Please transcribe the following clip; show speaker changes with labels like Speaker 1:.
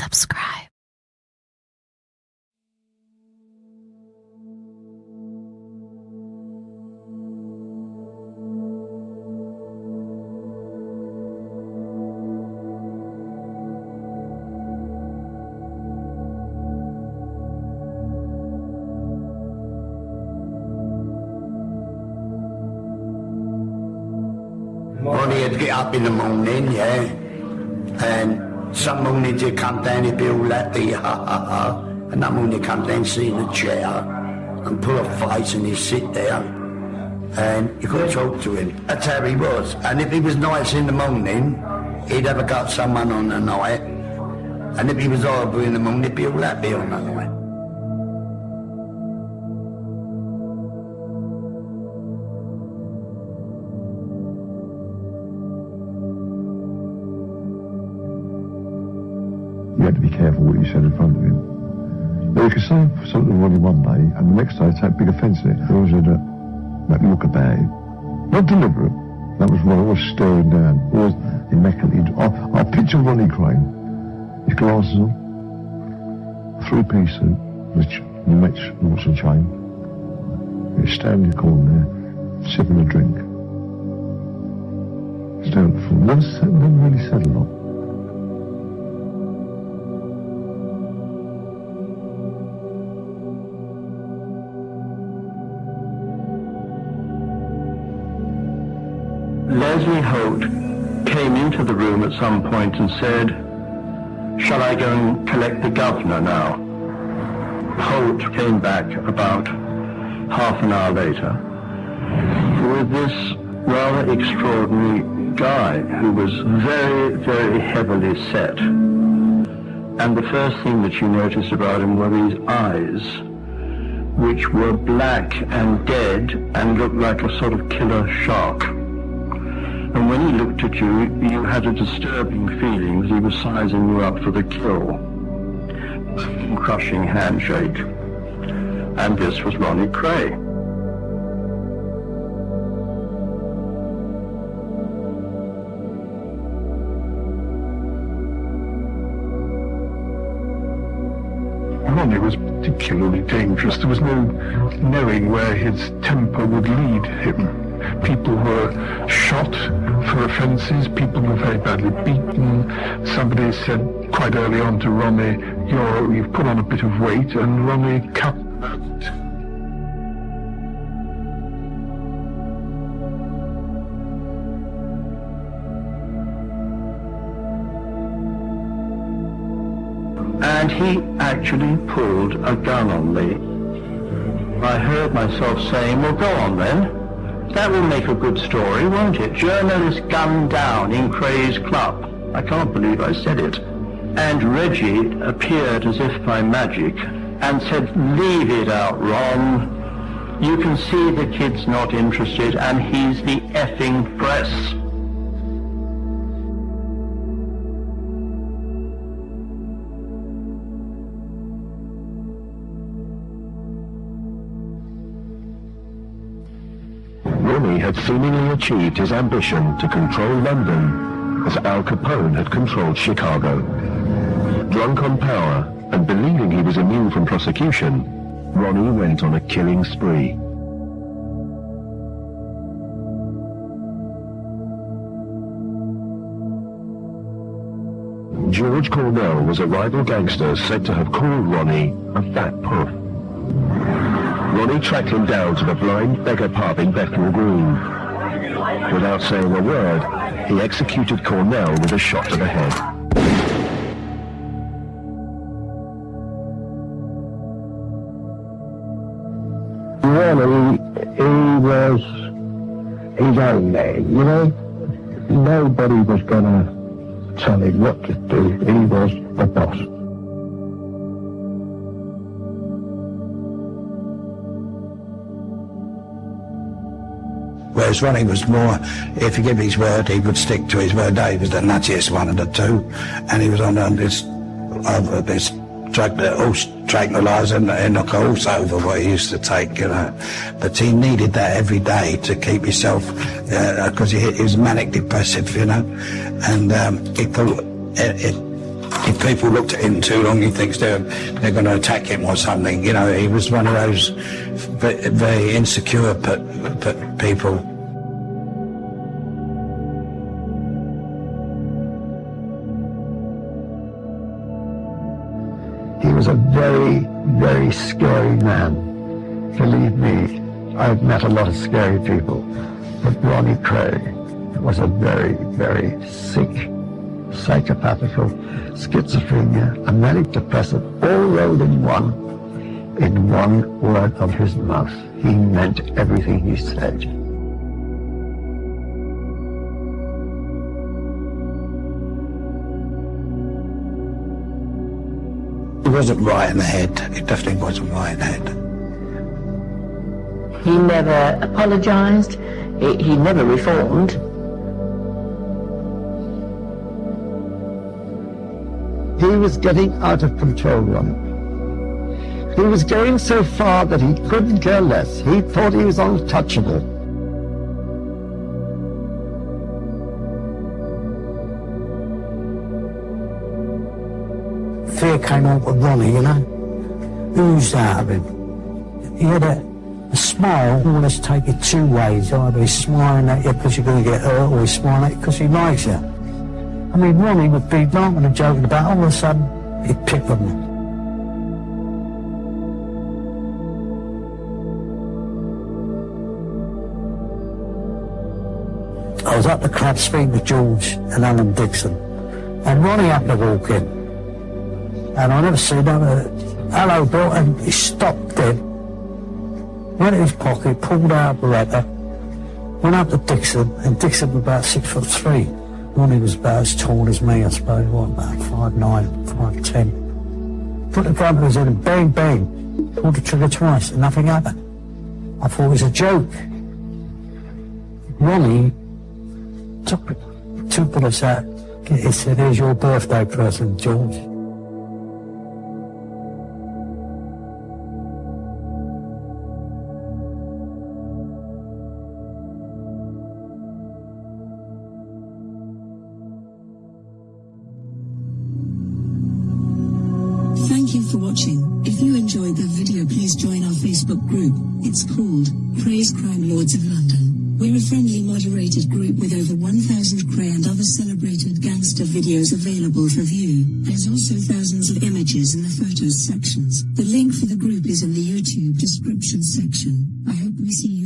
Speaker 1: subscribe.
Speaker 2: Ronnie would get up in the morning, yeah, and some mornings he'd come down, he'd be all happy, ha ha ha, and that morning he'd come down, sit in the chair, and pull a face, and he'd sit there, and you couldn't talk to him. That's how he was. And if he was nice in the morning, he'd have a go at someone on the night, and if he was horrible in the morning, he'd be all happy on the night.
Speaker 3: You had to be careful what you said in front of him. Now, you could say something to Ronnie one day, and the next day take big offence at it. He always had to make me look bad. Not deliberate. That was Ronnie, always staring down. Always immaculately. I picture Ronnie Kray, his glasses on, three-piece suit, which match watch and chain. He's standing in the corner there, sipping a drink. Staring at the floor. Never really said a lot.
Speaker 4: Leslie Holt came into the room at some point and said, "Shall I go and collect the Guvnor now?" Holt came back about half an hour later with this rather extraordinary guy who was very, very heavily set. And the first thing that you noticed about him were these eyes, which were black and dead and looked like a sort of killer shark. And when he looked at you, you had a disturbing feeling that he was sizing you up for the kill. Crushing handshake. And this was Ronnie Kray.
Speaker 3: Ronnie was particularly dangerous. There was no knowing where his temper would lead him. People were shot for offences, people were very badly beaten. Somebody said quite early on to Ronnie, you've put on a bit of weight, and Ronnie cut that.
Speaker 4: And he actually pulled a gun on me. I heard myself saying, well, go on then. That will make a good story, won't it? Journalist gunned down in Krays club. I can't believe I said it. And Reggie appeared as if by magic and said, leave it out, Ron. You can see the kid's not interested and he's the effing press.
Speaker 5: Ronnie had seemingly achieved his ambition to control London as Al Capone had controlled Chicago. Drunk on power and believing he was immune from prosecution, Ronnie went on a killing spree. George Cornell was a rival gangster said to have called Ronnie a fat puff. Ronnie tracked him down to the Blind Beggar pub in Bethnal Green. Without saying a word, he executed Cornell with a shot to the head.
Speaker 6: Ronnie, he was his own man, you know? Nobody was gonna tell him what to do. He was the boss.
Speaker 2: Whereas Ronnie was more, if he gave his word, he would stick to his word. He was the nuttiest one of the two, and he was on this drug, horse tranquilizer, and knock a horse over what he used to take, you know. But he needed that every day to keep himself, because he was manic depressive, you know, and he thought If people looked at him too long, he thinks they're going to attack him or something. You know, he was one of those very insecure people.
Speaker 6: He was a very, very scary man. Believe me, I've met a lot of scary people, but Ronnie Kray was a very, very sick, psychopathical, schizophrenia, a manic depressive, all rolled in one word of his mouth. He meant everything he said.
Speaker 2: He wasn't right in the head. He definitely wasn't right in the head.
Speaker 1: He never apologised. He never reformed.
Speaker 6: He was getting out of control, Ronnie. He was going so far that he couldn't care less. He thought he was untouchable.
Speaker 7: Fear came on with Ronnie, you know, oozed out of him. He had a smile, almost take it two ways. Either he's smiling at you because you're going to get hurt, or he's smiling at you because he likes you. I mean, Ronnie would be laughing and joking about, all of a sudden, he'd pick on me. I was at the club speaking to George and Alan Dixon, and Ronnie happened to walk in. And I never seen him. Hello, Bill, and he stopped dead. Went in his pocket, pulled out a Beretta, went up to Dixon, and Dixon was about 6'3". Ronnie was about as tall as me, I suppose, about 5'9", 5'10". Put the gun to his head and bang, bang. Pulled the trigger twice and nothing happened. I thought it was a joke. Ronnie took 2 bullets out. He said, "Here's your birthday present, George."
Speaker 8: Thank you for watching. If you enjoyed the video, please join our Facebook group. It's called Krays Crime Lords of London. We're a friendly, moderated group with over 1,000 Kray and other celebrated gangster videos available for view. There's also thousands of images in the photos sections. The link for the group is in the YouTube description section. I hope we see you